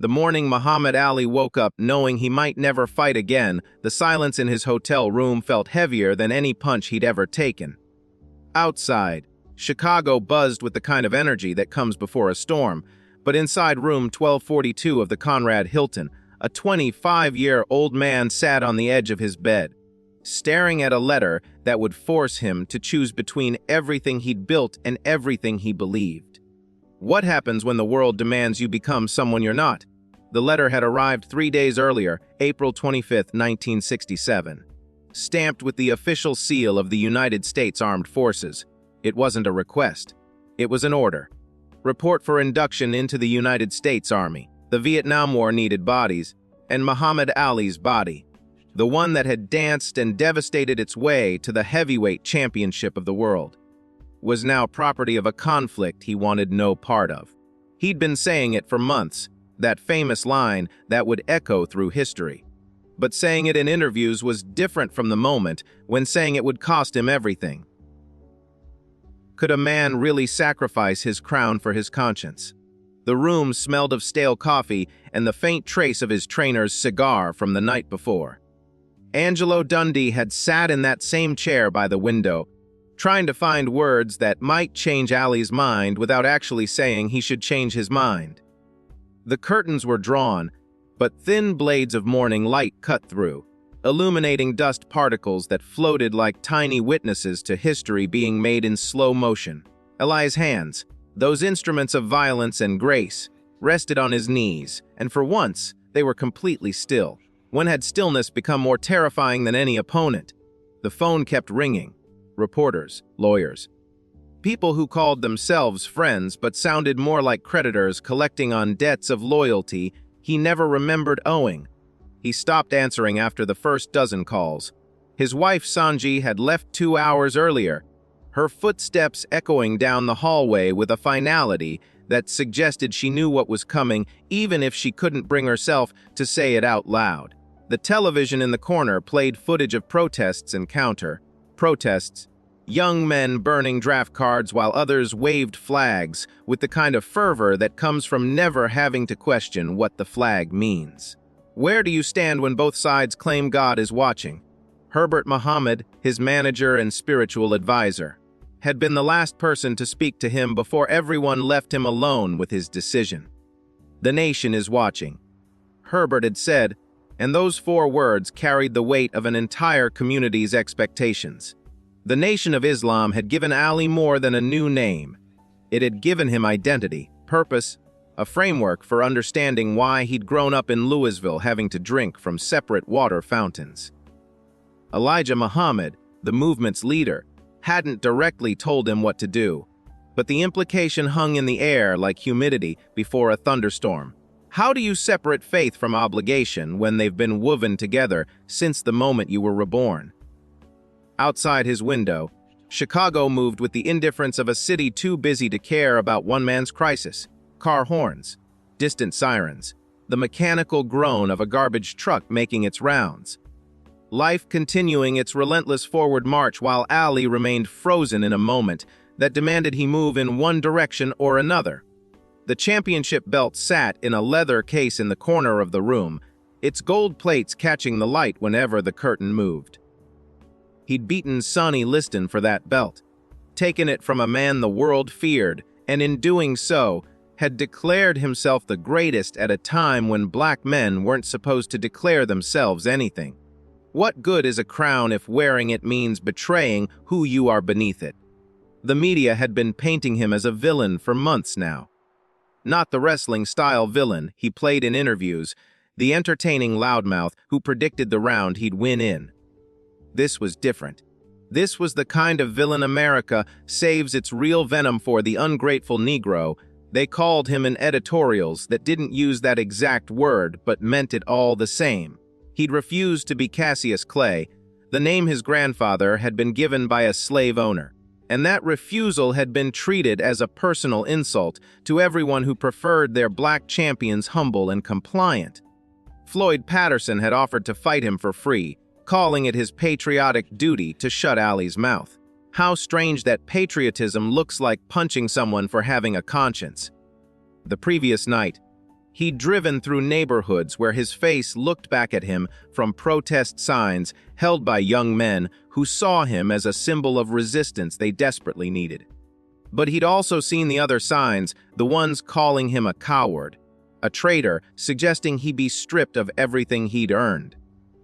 The morning Muhammad Ali woke up knowing he might never fight again, the silence in his hotel room felt heavier than any punch he'd ever taken. Outside, Chicago buzzed with the kind of energy that comes before a storm, but inside room 1242 of the Conrad Hilton, a 25-year-old man sat on the edge of his bed, staring at a letter that would force him to choose between everything he'd built and everything he believed. What happens when the world demands you become someone you're not? The letter had arrived 3 days earlier, April 25, 1967, stamped with the official seal of the United States Armed Forces. It wasn't a request. It was an order. Report for induction into the United States Army. The Vietnam War needed bodies, and Muhammad Ali's body, the one that had danced and devastated its way to the heavyweight championship of the world, was now property of a conflict he wanted no part of. He'd been saying it for months, that famous line that would echo through history. But saying it in interviews was different from the moment when saying it would cost him everything. Could a man really sacrifice his crown for his conscience? The room smelled of stale coffee and the faint trace of his trainer's cigar from the night before. Angelo Dundee had sat in that same chair by the window, trying to find words that might change Ali's mind without actually saying he should change his mind. The curtains were drawn, but thin blades of morning light cut through, illuminating dust particles that floated like tiny witnesses to history being made in slow motion. Ali's hands, those instruments of violence and grace, rested on his knees, and for once, they were completely still. When had stillness become more terrifying than any opponent? The phone kept ringing. Reporters, lawyers, people who called themselves friends but sounded more like creditors collecting on debts of loyalty he never remembered owing. He stopped answering after the first dozen calls. His wife Sanji had left 2 hours earlier, her footsteps echoing down the hallway with a finality that suggested she knew what was coming, even if she couldn't bring herself to say it out loud. The television in the corner played footage of protests and counter-protests, young men burning draft cards while others waved flags with the kind of fervor that comes from never having to question what the flag means. Where do you stand when both sides claim God is watching? Herbert Muhammad, his manager and spiritual advisor, had been the last person to speak to him before everyone left him alone with his decision. The nation is watching, Herbert had said, and those 4 words carried the weight of an entire community's expectations. The Nation of Islam had given Ali more than a new name. It had given him identity, purpose, a framework for understanding why he'd grown up in Louisville having to drink from separate water fountains. Elijah Muhammad, the movement's leader, hadn't directly told him what to do, but the implication hung in the air like humidity before a thunderstorm. How do you separate faith from obligation when they've been woven together since the moment you were reborn? Outside his window, Chicago moved with the indifference of a city too busy to care about one man's crisis. Car horns, distant sirens, the mechanical groan of a garbage truck making its rounds. Life continuing its relentless forward march while Ali remained frozen in a moment that demanded he move in one direction or another. The championship belt sat in a leather case in the corner of the room, its gold plates catching the light whenever the curtain moved. He'd beaten Sonny Liston for that belt, taken it from a man the world feared, and in doing so, had declared himself the greatest at a time when black men weren't supposed to declare themselves anything. What good is a crown if wearing it means betraying who you are beneath it? The media had been painting him as a villain for months now. Not the wrestling-style villain he played in interviews, the entertaining loudmouth who predicted the round he'd win in. This was different. This was the kind of villain America saves its real venom for, the ungrateful Negro. They called him in editorials that didn't use that exact word but meant it all the same. He'd refused to be Cassius Clay, the name his grandfather had been given by a slave owner, and that refusal had been treated as a personal insult to everyone who preferred their black champions humble and compliant. Floyd Patterson had offered to fight him for free, calling it his patriotic duty to shut Ali's mouth. How strange that patriotism looks like punching someone for having a conscience. The previous night, He'd driven through neighborhoods where his face looked back at him from protest signs held by young men who saw him as a symbol of resistance they desperately needed. But he'd also seen the other signs, the ones calling him a coward, a traitor, suggesting he be stripped of everything he'd earned.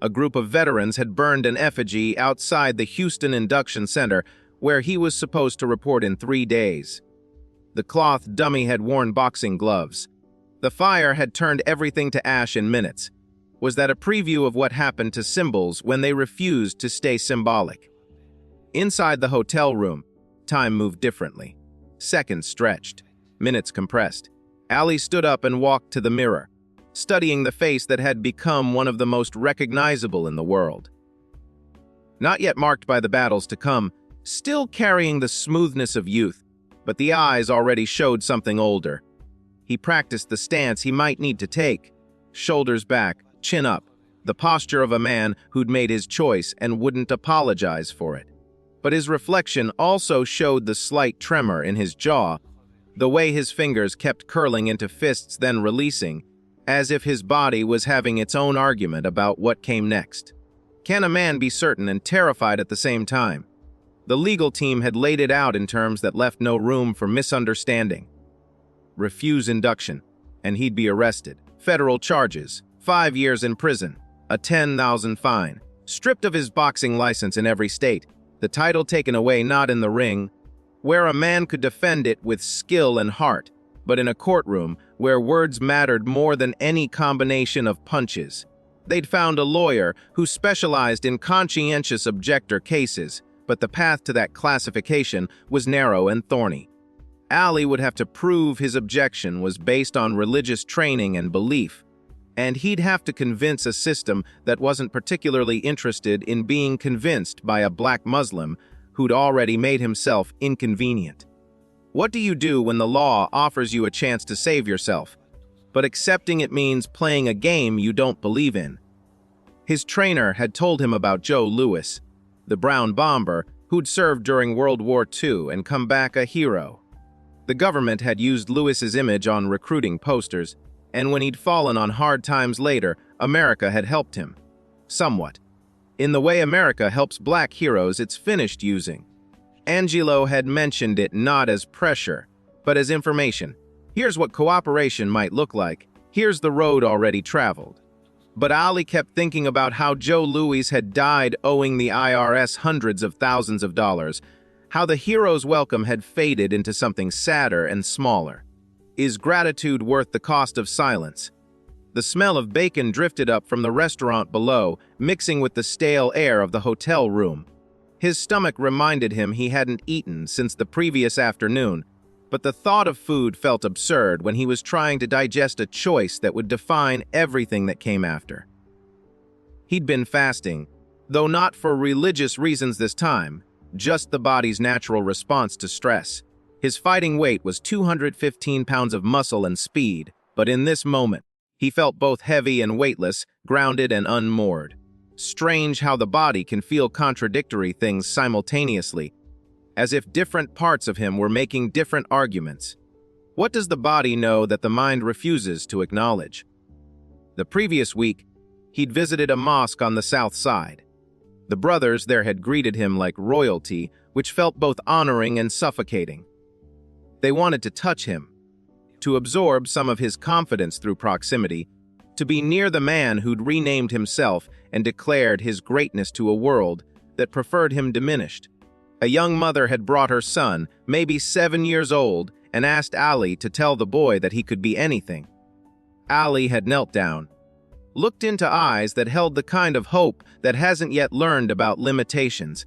A group of veterans had burned an effigy outside the Houston Induction Center, where he was supposed to report in 3 days. The cloth dummy had worn boxing gloves. The fire had turned everything to ash in minutes. Was that a preview of what happened to symbols when they refused to stay symbolic? Inside the hotel room, time moved differently. Seconds stretched, minutes compressed. Ali stood up and walked to the mirror, studying the face that had become one of the most recognizable in the world. Not yet marked by the battles to come, still carrying the smoothness of youth, but the eyes already showed something older. He practiced the stance he might need to take, shoulders back, chin up, the posture of a man who'd made his choice and wouldn't apologize for it. But his reflection also showed the slight tremor in his jaw, the way his fingers kept curling into fists then releasing, as if his body was having its own argument about what came next. Can a man be certain and terrified at the same time? The legal team had laid it out in terms that left no room for misunderstanding. Refuse induction, and he'd be arrested. Federal charges, 5 years in prison, a $10,000 fine, stripped of his boxing license in every state, the title taken away not in the ring, where a man could defend it with skill and heart, but in a courtroom where words mattered more than any combination of punches. They'd found a lawyer who specialized in conscientious objector cases, but the path to that classification was narrow and thorny. Ali would have to prove his objection was based on religious training and belief, and he'd have to convince a system that wasn't particularly interested in being convinced by a black Muslim who'd already made himself inconvenient. What do you do when the law offers you a chance to save yourself, but accepting it means playing a game you don't believe in? His trainer had told him about Joe Louis, the brown bomber who'd served during World War II and come back a hero. The government had used Louis's image on recruiting posters, and when he'd fallen on hard times later, America had helped him. Somewhat. In the way America helps black heroes it's finished using. Angelo had mentioned it not as pressure, but as information. Here's what cooperation might look like. Here's the road already traveled. But Ali kept thinking about how Joe Louis had died owing the IRS hundreds of thousands of dollars, how the hero's welcome had faded into something sadder and smaller. Is gratitude worth the cost of silence? The smell of bacon drifted up from the restaurant below, mixing with the stale air of the hotel room. His stomach reminded him he hadn't eaten since the previous afternoon, but the thought of food felt absurd when he was trying to digest a choice that would define everything that came after. He'd been fasting, though not for religious reasons this time, just the body's natural response to stress. His fighting weight was 215 pounds of muscle and speed, but in this moment, he felt both heavy and weightless, grounded and unmoored. Strange how the body can feel contradictory things simultaneously, as if different parts of him were making different arguments. What does the body know that the mind refuses to acknowledge? The previous week, he'd visited a mosque on the south side. The brothers there had greeted him like royalty, which felt both honoring and suffocating. They wanted to touch him, to absorb some of his confidence through proximity, to be near the man who'd renamed himself and declared his greatness to a world that preferred him diminished. A young mother had brought her son, maybe 7 years old, and asked Ali to tell the boy that he could be anything. Ali had knelt down, looked into eyes that held the kind of hope that hasn't yet learned about limitations,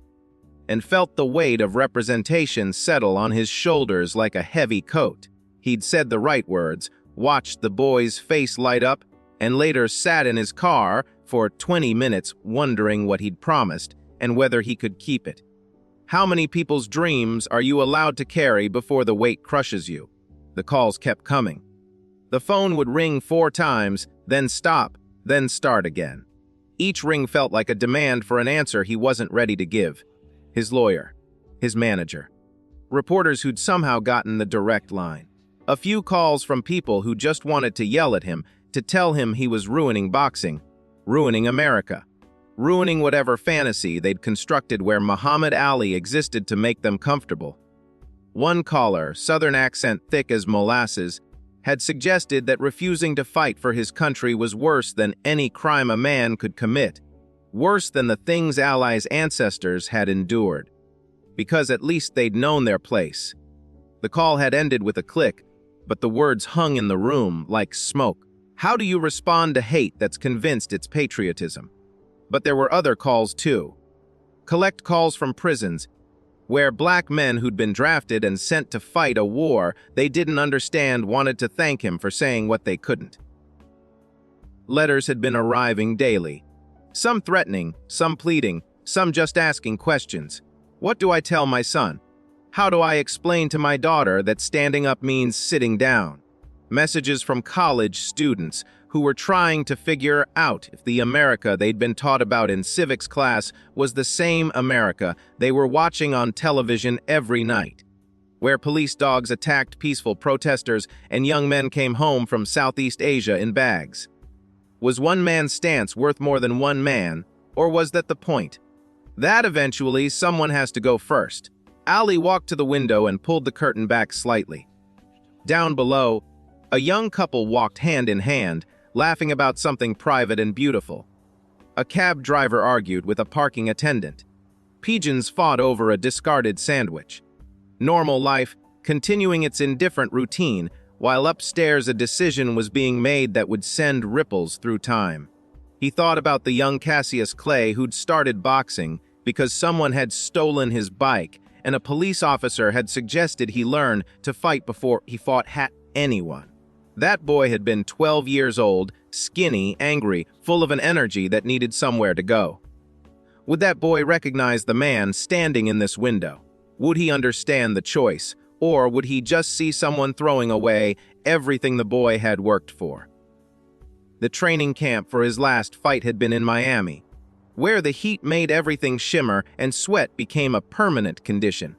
and felt the weight of representation settle on his shoulders like a heavy coat. He'd said the right words, watched the boy's face light up, and later sat in his car for 20 minutes wondering what he'd promised and whether he could keep it. How many people's dreams are you allowed to carry before the weight crushes you? The calls kept coming. The phone would ring 4 times, then stop, then start again. Each ring felt like a demand for an answer he wasn't ready to give. His lawyer, his manager, reporters who'd somehow gotten the direct line. A few calls from people who just wanted to yell at him, to tell him he was ruining boxing, ruining America, ruining whatever fantasy they'd constructed where Muhammad Ali existed to make them comfortable. One caller, southern accent thick as molasses, had suggested that refusing to fight for his country was worse than any crime a man could commit, worse than the things Ali's ancestors had endured, because at least they'd known their place. The call had ended with a click, but the words hung in the room like smoke. How do you respond to hate that's convinced it's patriotism? But there were other calls too. Collect calls from prisons, where black men who'd been drafted and sent to fight a war they didn't understand wanted to thank him for saying what they couldn't. Letters had been arriving daily. Some threatening, some pleading, some just asking questions. What do I tell my son? How do I explain to my daughter that standing up means sitting down? Messages from college students who were trying to figure out if the America they'd been taught about in civics class was the same America they were watching on television every night, where police dogs attacked peaceful protesters and young men came home from Southeast Asia in bags. Was one man's stance worth more than one man, or was that the point? That eventually someone has to go first. Ali walked to the window and pulled the curtain back slightly. Down below, a young couple walked hand in hand, laughing about something private and beautiful. A cab driver argued with a parking attendant. Pigeons fought over a discarded sandwich. Normal life, continuing its indifferent routine, while upstairs a decision was being made that would send ripples through time. He thought about the young Cassius Clay who'd started boxing because someone had stolen his bike and a police officer had suggested he learn to fight before he fought anyone. That boy had been 12 years old, skinny, angry, full of an energy that needed somewhere to go. Would that boy recognize the man standing in this window? Would he understand the choice, or would he just see someone throwing away everything the boy had worked for? The training camp for his last fight had been in Miami, where the heat made everything shimmer and sweat became a permanent condition.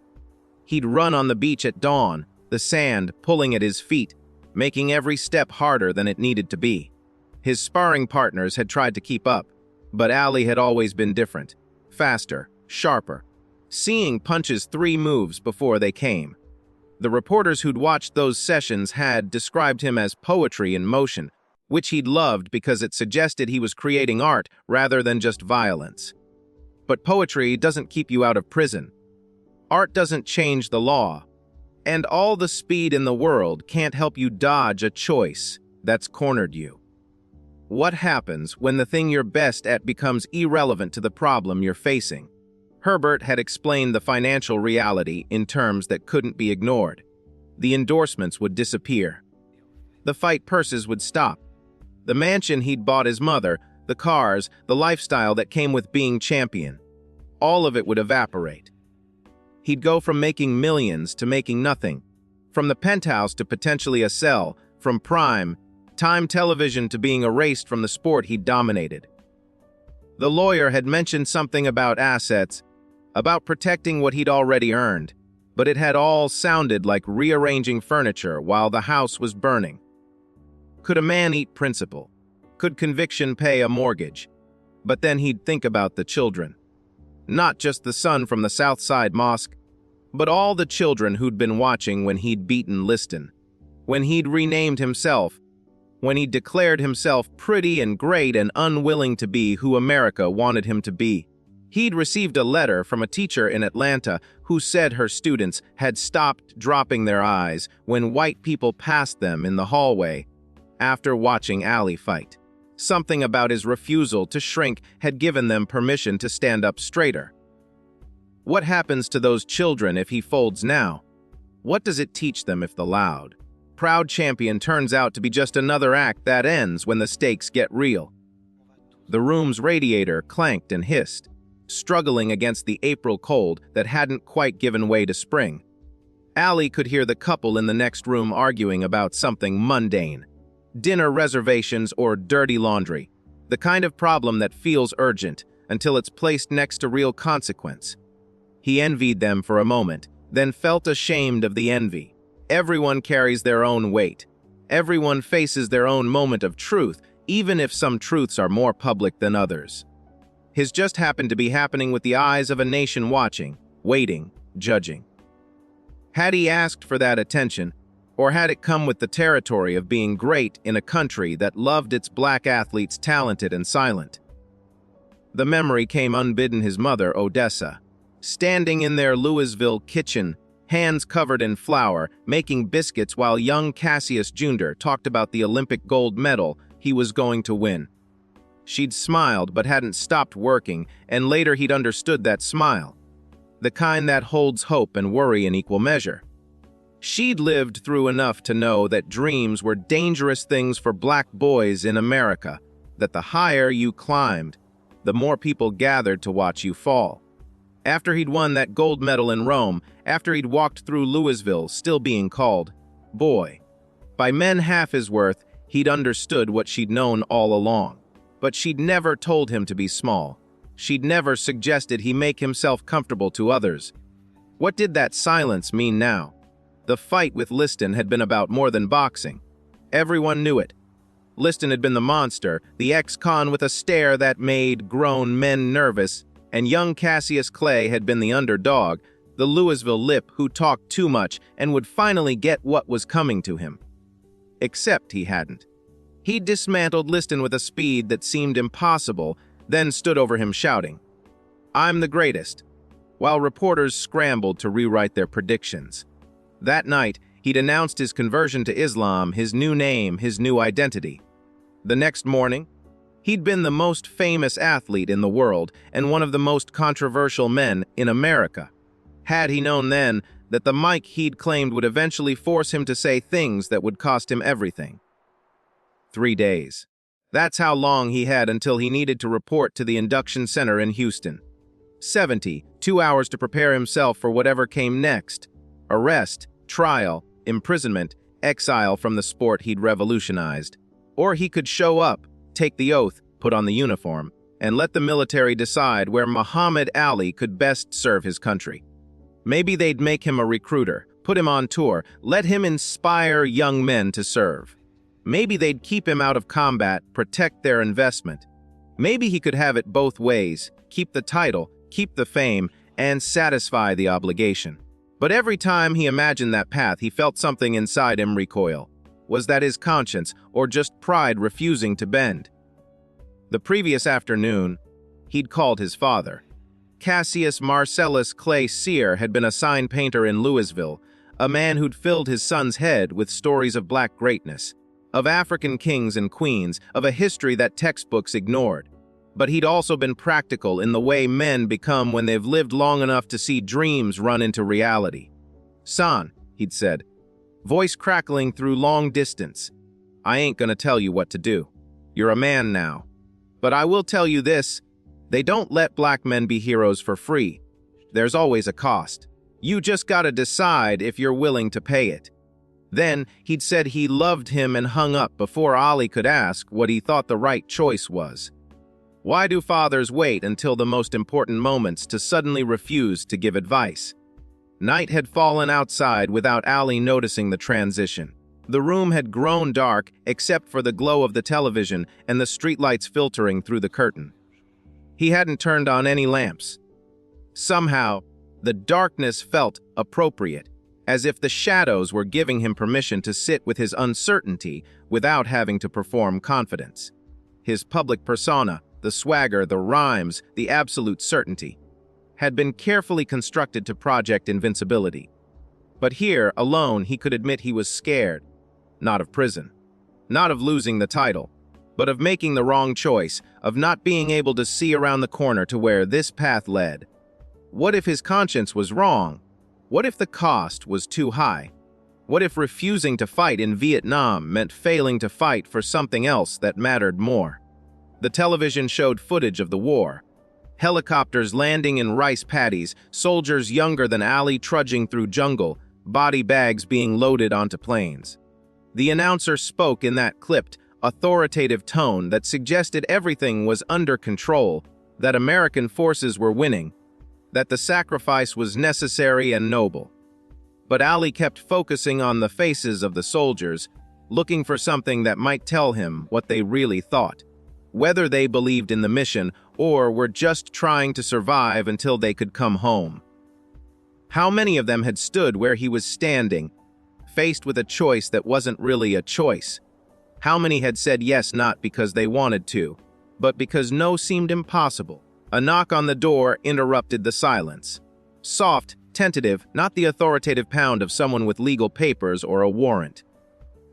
He'd run on the beach at dawn, the sand pulling at his feet, making every step harder than it needed to be. His sparring partners had tried to keep up, but Ali had always been different, faster, sharper, seeing punches 3 moves before they came. The reporters who'd watched those sessions had described him as poetry in motion, which he'd loved because it suggested he was creating art rather than just violence. But poetry doesn't keep you out of prison. Art doesn't change the law. And all the speed in the world can't help you dodge a choice that's cornered you. What happens when the thing you're best at becomes irrelevant to the problem you're facing? Herbert had explained the financial reality in terms that couldn't be ignored. The endorsements would disappear. The fight purses would stop. The mansion he'd bought his mother, the cars, the lifestyle that came with being champion. All of it would evaporate. He'd go from making millions to making nothing, from the penthouse to potentially a cell, from prime time television to being erased from the sport he'd dominated. The lawyer had mentioned something about assets, about protecting what he'd already earned, but it had all sounded like rearranging furniture while the house was burning. Could a man eat principal? Could conviction pay a mortgage? But then he'd think about the children. Not just the son from the South Side Mosque, but all the children who'd been watching when he'd beaten Liston, when he'd renamed himself, when he declared himself pretty and great and unwilling to be who America wanted him to be. He'd received a letter from a teacher in Atlanta who said her students had stopped dropping their eyes when white people passed them in the hallway after watching Ali fight. Something about his refusal to shrink had given them permission to stand up straighter. What happens to those children if he folds now? What does it teach them if the loud, proud champion turns out to be just another act that ends when the stakes get real? The room's radiator clanked and hissed, struggling against the April cold that hadn't quite given way to spring. Ali could hear the couple in the next room arguing about something mundane. Dinner reservations or dirty laundry. The kind of problem that feels urgent until it's placed next to real consequence. He envied them for a moment, then felt ashamed of the envy. Everyone carries their own weight. Everyone faces their own moment of truth, even if some truths are more public than others. His just happened to be happening with the eyes of a nation watching, waiting, judging. Had he asked for that attention, or had it come with the territory of being great in a country that loved its black athletes talented and silent? The memory came unbidden his mother, Odessa, standing in their Louisville kitchen, hands covered in flour, making biscuits while young Cassius Jr. talked about the Olympic gold medal he was going to win. She'd smiled but hadn't stopped working, and later he'd understood that smile, the kind that holds hope and worry in equal measure. She'd lived through enough to know that dreams were dangerous things for black boys in America, that the higher you climbed, the more people gathered to watch you fall. After he'd won that gold medal in Rome, after he'd walked through Louisville still being called boy, by men half his worth, he'd understood what she'd known all along. But she'd never told him to be small. She'd never suggested he make himself comfortable to others. What did that silence mean now? The fight with Liston had been about more than boxing. Everyone knew it. Liston had been the monster, the ex-con with a stare that made grown men nervous, and young Cassius Clay had been the underdog, the Louisville lip who talked too much and would finally get what was coming to him. Except he hadn't. He dismantled Liston with a speed that seemed impossible, then stood over him shouting, "I'm the greatest," while reporters scrambled to rewrite their predictions. That night, he'd announced his conversion to Islam, his new name, his new identity. The next morning, he'd been the most famous athlete in the world and one of the most controversial men in America. Had he known then that the mic he'd claimed would eventually force him to say things that would cost him everything. 3 days. That's how long he had until he needed to report to the induction center in Houston. 2 hours to prepare himself for whatever came next. Arrest, trial, imprisonment, exile from the sport he'd revolutionized. Or he could show up, take the oath, put on the uniform, and let the military decide where Muhammad Ali could best serve his country. Maybe they'd make him a recruiter, put him on tour, let him inspire young men to serve. Maybe they'd keep him out of combat, protect their investment. Maybe he could have it both ways, keep the title, keep the fame, and satisfy the obligation. But every time he imagined that path, he felt something inside him recoil. Was that his conscience, or just pride refusing to bend? The previous afternoon, he'd called his father. Cassius Marcellus Clay Sear had been a sign painter in Louisville, a man who'd filled his son's head with stories of black greatness, of African kings and queens, of a history that textbooks ignored. But he'd also been practical in the way men become when they've lived long enough to see dreams run into reality. "Son," he'd said, voice crackling through long distance, "I ain't gonna tell you what to do. You're a man now. But I will tell you this, they don't let black men be heroes for free. There's always a cost. You just gotta decide if you're willing to pay it." Then, he'd said he loved him and hung up before Ali could ask what he thought the right choice was. Why do fathers wait until the most important moments to suddenly refuse to give advice? Night had fallen outside without Ali noticing the transition. The room had grown dark except for the glow of the television and the streetlights filtering through the curtain. He hadn't turned on any lamps. Somehow, the darkness felt appropriate, as if the shadows were giving him permission to sit with his uncertainty without having to perform confidence. His public persona, the swagger, the rhymes, the absolute certainty, had been carefully constructed to project invincibility. But here, alone, he could admit he was scared, not of prison, not of losing the title, but of making the wrong choice, of not being able to see around the corner to where this path led. What if his conscience was wrong? What if the cost was too high? What if refusing to fight in Vietnam meant failing to fight for something else that mattered more? The television showed footage of the war. Helicopters landing in rice paddies, soldiers younger than Ali trudging through jungle, body bags being loaded onto planes. The announcer spoke in that clipped, authoritative tone that suggested everything was under control, that American forces were winning, that the sacrifice was necessary and noble. But Ali kept focusing on the faces of the soldiers, looking for something that might tell him what they really thought, whether they believed in the mission or were just trying to survive until they could come home. How many of them had stood where he was standing, faced with a choice that wasn't really a choice? How many had said yes not because they wanted to, but because no seemed impossible? A knock on the door interrupted the silence. Soft, tentative, not the authoritative pound of someone with legal papers or a warrant.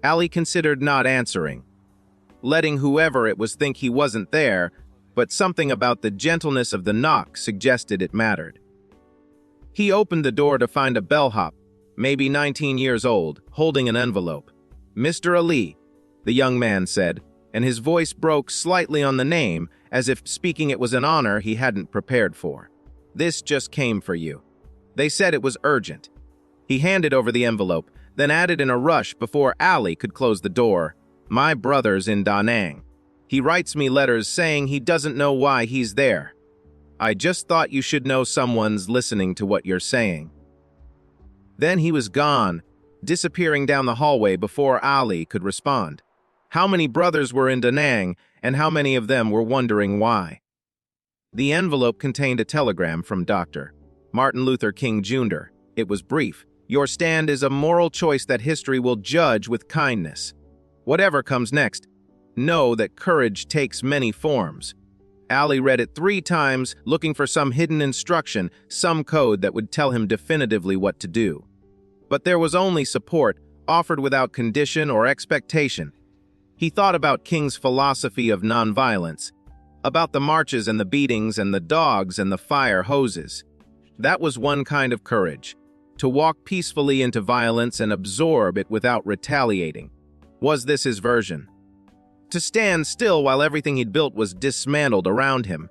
Ali considered not answering, letting whoever it was think he wasn't there, but something about the gentleness of the knock suggested it mattered. He opened the door to find a bellhop, maybe 19 years old, holding an envelope. "Mr. Ali," the young man said, and his voice broke slightly on the name, as if speaking it was an honor he hadn't prepared for. "This just came for you." They said it was urgent. He handed over the envelope, then added in a rush before Ali could close the door, "My brother's in Da Nang. He writes me letters saying he doesn't know why he's there. I just thought you should know someone's listening to what you're saying." Then he was gone, disappearing down the hallway before Ali could respond. How many brothers were in Da Nang, and how many of them were wondering why? The envelope contained a telegram from Dr. Martin Luther King Jr. It was brief. "Your stand is a moral choice that history will judge with kindness. Whatever comes next, know that courage takes many forms." Ali read it 3 times, looking for some hidden instruction, some code that would tell him definitively what to do. But there was only support, offered without condition or expectation. He thought about King's philosophy of nonviolence, about the marches and the beatings and the dogs and the fire hoses. That was one kind of courage, to walk peacefully into violence and absorb it without retaliating. Was this his version? To stand still while everything he'd built was dismantled around him.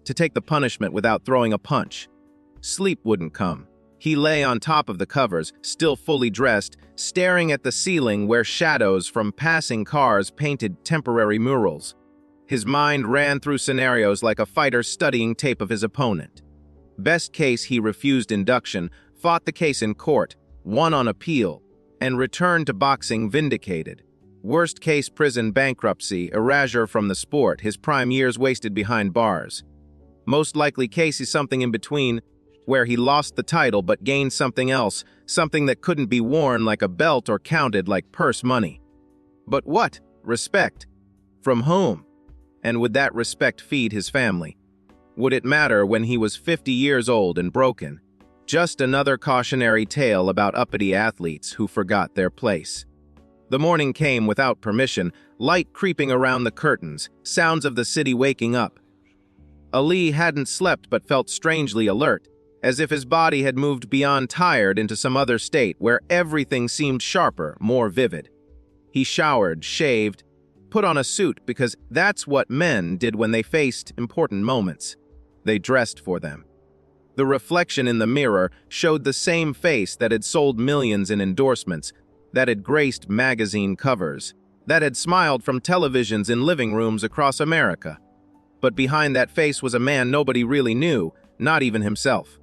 To take the punishment without throwing a punch. Sleep wouldn't come. He lay on top of the covers, still fully dressed, staring at the ceiling where shadows from passing cars painted temporary murals. His mind ran through scenarios like a fighter studying tape of his opponent. Best case, he refused induction, fought the case in court, won on appeal, and returned to boxing vindicated. Worst case, prison, bankruptcy, erasure from the sport, his prime years wasted behind bars. Most likely case is something in between, where he lost the title but gained something else, something that couldn't be worn like a belt or counted like purse money. But what? Respect. From whom? And would that respect feed his family? Would it matter when he was 50 years old and broken? Just another cautionary tale about uppity athletes who forgot their place. The morning came without permission, light creeping around the curtains, sounds of the city waking up. Ali hadn't slept but felt strangely alert, as if his body had moved beyond tired into some other state where everything seemed sharper, more vivid. He showered, shaved, put on a suit because that's what men did when they faced important moments. They dressed for them. The reflection in the mirror showed the same face that had sold millions in endorsements, that had graced magazine covers, that had smiled from televisions in living rooms across America. But behind that face was a man nobody really knew, not even himself.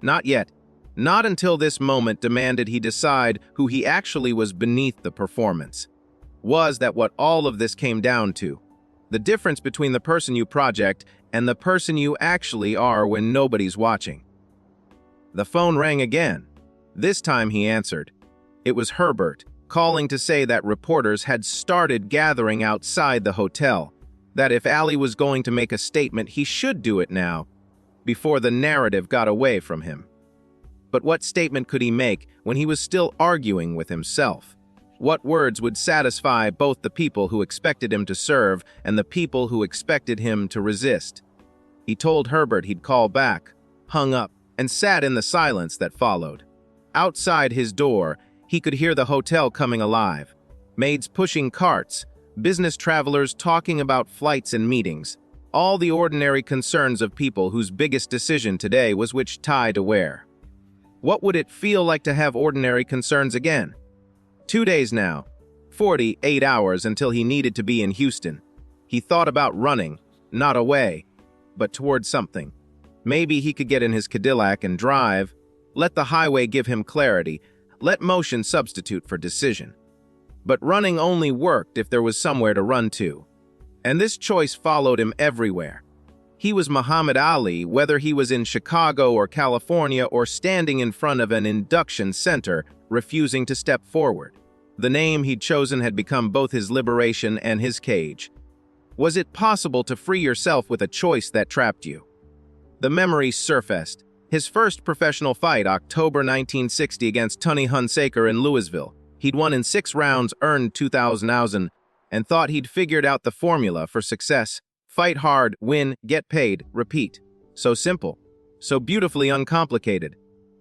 Not yet. Not until this moment demanded he decide who he actually was beneath the performance. Was that what all of this came down to? The difference between the person you project and the person you actually are when nobody's watching. The phone rang again. This time he answered. It was Herbert, calling to say that reporters had started gathering outside the hotel, that if Ali was going to make a statement, he should do it now, before the narrative got away from him. But what statement could he make when he was still arguing with himself? What words would satisfy both the people who expected him to serve and the people who expected him to resist? He told Herbert he'd call back, hung up, and sat in the silence that followed. Outside his door, he could hear the hotel coming alive. Maids pushing carts, business travelers talking about flights and meetings, all the ordinary concerns of people whose biggest decision today was which tie to wear. What would it feel like to have ordinary concerns again? 2 days now, 48 hours until he needed to be in Houston. He thought about running, not away, but towards something. Maybe he could get in his Cadillac and drive, Let the highway give him clarity. Let motion substitute for decision. But running only worked if there was somewhere to run to. And this choice followed him everywhere. He was Muhammad Ali, whether he was in Chicago or California or standing in front of an induction center, refusing to step forward. The name he'd chosen had become both his liberation and his cage. Was it possible to free yourself with a choice that trapped you? The memories surfaced. His first professional fight, October 1960, against Tony Hunsaker in Louisville. He'd won in 6 rounds, earned $2,000, and thought he'd figured out the formula for success. Fight hard, win, get paid, repeat. So simple, so beautifully uncomplicated.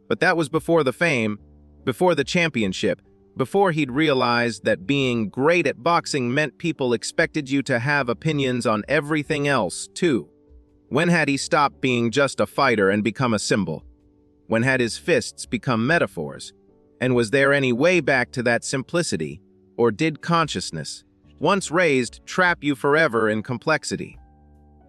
But that was before the fame, before the championship, before he'd realized that being great at boxing meant people expected you to have opinions on everything else, too. When had he stopped being just a fighter and become a symbol? When had his fists become metaphors? And was there any way back to that simplicity? Or did consciousness, once raised, trap you forever in complexity?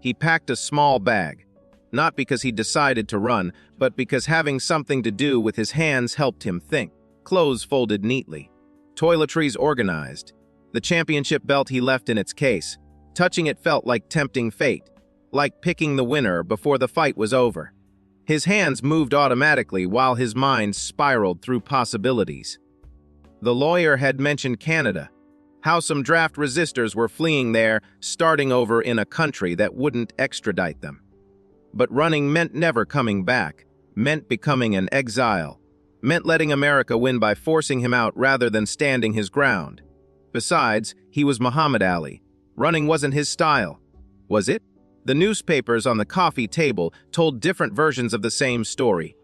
He packed a small bag, not because he decided to run, but because having something to do with his hands helped him think. Clothes folded neatly, toiletries organized. The championship belt he left in its case. Touching it felt like tempting fate, like picking the winner before the fight was over. His hands moved automatically while his mind spiraled through possibilities. The lawyer had mentioned Canada, how some draft resistors were fleeing there, starting over in a country that wouldn't extradite them. But running meant never coming back, meant becoming an exile, meant letting America win by forcing him out rather than standing his ground. Besides, he was Muhammad Ali. Running wasn't his style. Was it? The newspapers on the coffee table told different versions of the same story.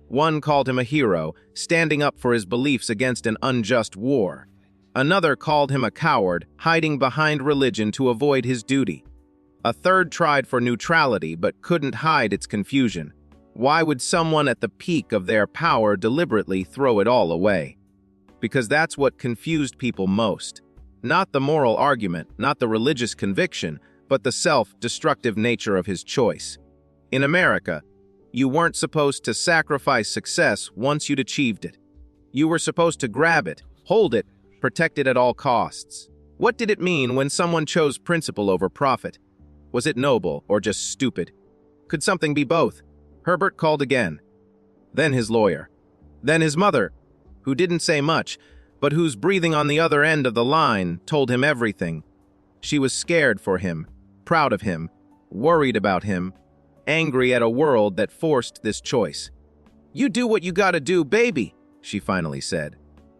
One called him a hero, standing up for his beliefs against an unjust war. Another called him a coward, hiding behind religion to avoid his duty. A third tried for neutrality but couldn't hide its confusion. Why would someone at the peak of their power deliberately throw it all away? Because that's what confused people most. Not the moral argument, not the religious conviction, but the self-destructive nature of his choice. In America, you weren't supposed to sacrifice success once you'd achieved it. You were supposed to grab it, hold it, protect it at all costs. What did it mean when someone chose principle over profit? Was it noble or just stupid? Could something be both? Herbert called again. Then his lawyer. Then his mother, who didn't say much, but whose breathing on the other end of the line told him everything. She was scared for him, proud of him, worried about him, angry at a world that forced this choice. "You do what you gotta do, baby," she finally said.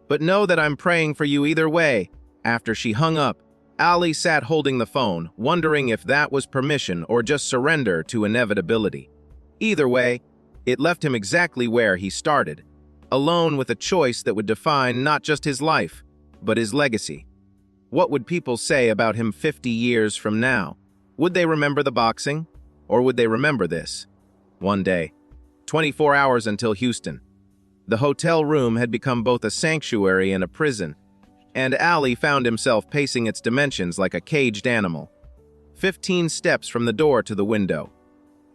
"But know that I'm praying for you either way." After she hung up, Ali sat holding the phone, wondering if that was permission or just surrender to inevitability. Either way, it left him exactly where he started, alone with a choice that would define not just his life, but his legacy. What would people say about him 50 years from now? Would they remember the boxing? Or would they remember this? One day, 24 hours until Houston. The hotel room had become both a sanctuary and a prison, and Ali found himself pacing its dimensions like a caged animal. 15 steps from the door to the window.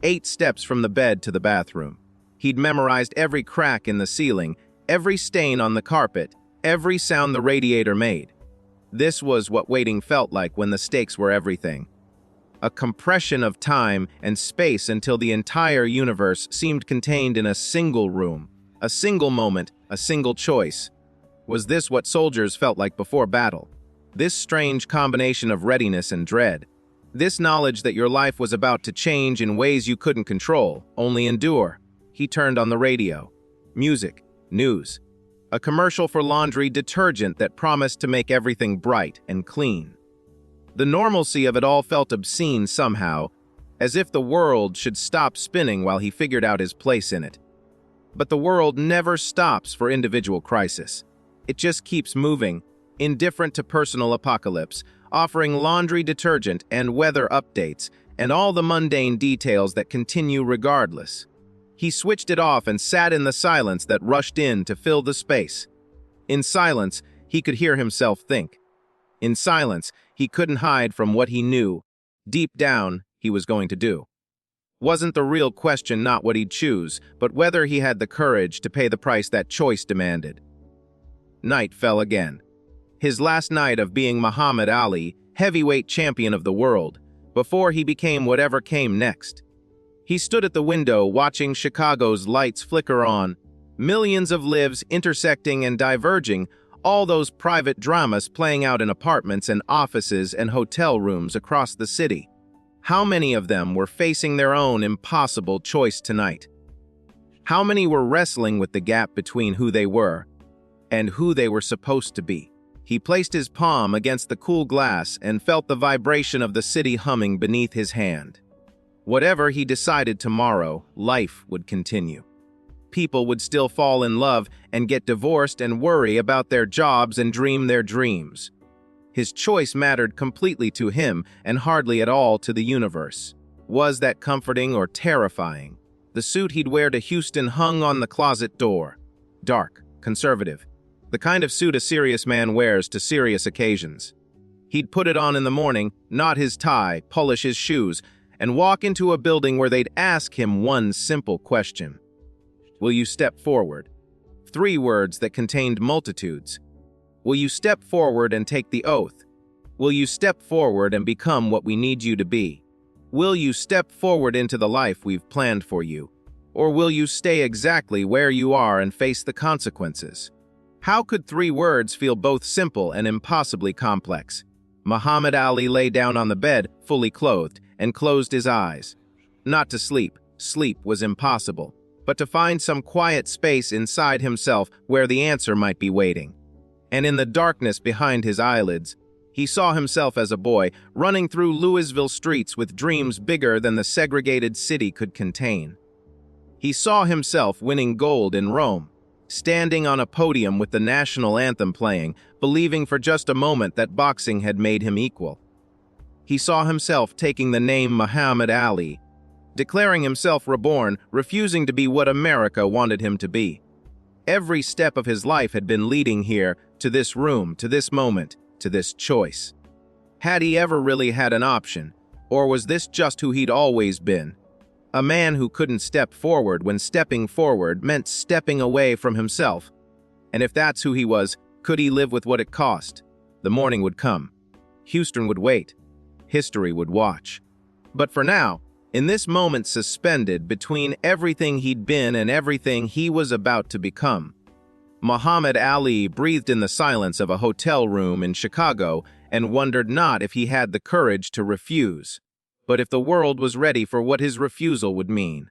8 steps from the bed to the bathroom. He'd memorized every crack in the ceiling, every stain on the carpet, every sound the radiator made. This was what waiting felt like when the stakes were everything. A compression of time and space until the entire universe seemed contained in a single room, a single moment, a single choice. Was this what soldiers felt like before battle? This strange combination of readiness and dread. This knowledge that your life was about to change in ways you couldn't control, only endure. He turned on the radio. Music, news. A commercial for laundry detergent that promised to make everything bright and clean. The normalcy of it all felt obscene somehow, as if the world should stop spinning while he figured out his place in it. But the world never stops for individual crisis. It just keeps moving, indifferent to personal apocalypse, offering laundry detergent and weather updates, and all the mundane details that continue regardless. He switched it off and sat in the silence that rushed in to fill the space. In silence, he could hear himself think. In silence, he couldn't hide from what he knew, deep down, he was going to do. Wasn't the real question not what he'd choose, but whether he had the courage to pay the price that choice demanded. Night fell again. His last night of being Muhammad Ali, heavyweight champion of the world, before he became whatever came next. He stood at the window watching Chicago's lights flicker on, millions of lives intersecting and diverging, all those private dramas playing out in apartments and offices and hotel rooms across the city. How many of them were facing their own impossible choice tonight? How many were wrestling with the gap between who they were and who they were supposed to be? He placed his palm against the cool glass and felt the vibration of the city humming beneath his hand. Whatever he decided tomorrow, life would continue. People would still fall in love and get divorced and worry about their jobs and dream their dreams. His choice mattered completely to him and hardly at all to the universe. Was that comforting or terrifying? The suit he'd wear to Houston hung on the closet door. Dark, conservative. The kind of suit a serious man wears to serious occasions. He'd put it on in the morning, knot his tie, polish his shoes, and walk into a building where they'd ask him one simple question. Will you step forward? 3 words that contained multitudes. Will you step forward and take the oath? Will you step forward and become what we need you to be? Will you step forward into the life we've planned for you? Or will you stay exactly where you are and face the consequences? How could 3 words feel both simple and impossibly complex? Muhammad Ali lay down on the bed, fully clothed, and closed his eyes. Not to sleep. Sleep was impossible. But to find some quiet space inside himself where the answer might be waiting. And in the darkness behind his eyelids, he saw himself as a boy running through Louisville streets with dreams bigger than the segregated city could contain. He saw himself winning gold in Rome, standing on a podium with the national anthem playing, believing for just a moment that boxing had made him equal. He saw himself taking the name Muhammad Ali, declaring himself reborn, refusing to be what America wanted him to be. Every step of his life had been leading here, to this room, to this moment, to this choice. Had he ever really had an option, or was this just who he'd always been? A man who couldn't step forward when stepping forward meant stepping away from himself. And if that's who he was, could he live with what it cost? The morning would come. Houston would wait. History would watch. But for now, in this moment suspended between everything he'd been and everything he was about to become, Muhammad Ali breathed in the silence of a hotel room in Chicago and wondered not if he had the courage to refuse, but if the world was ready for what his refusal would mean.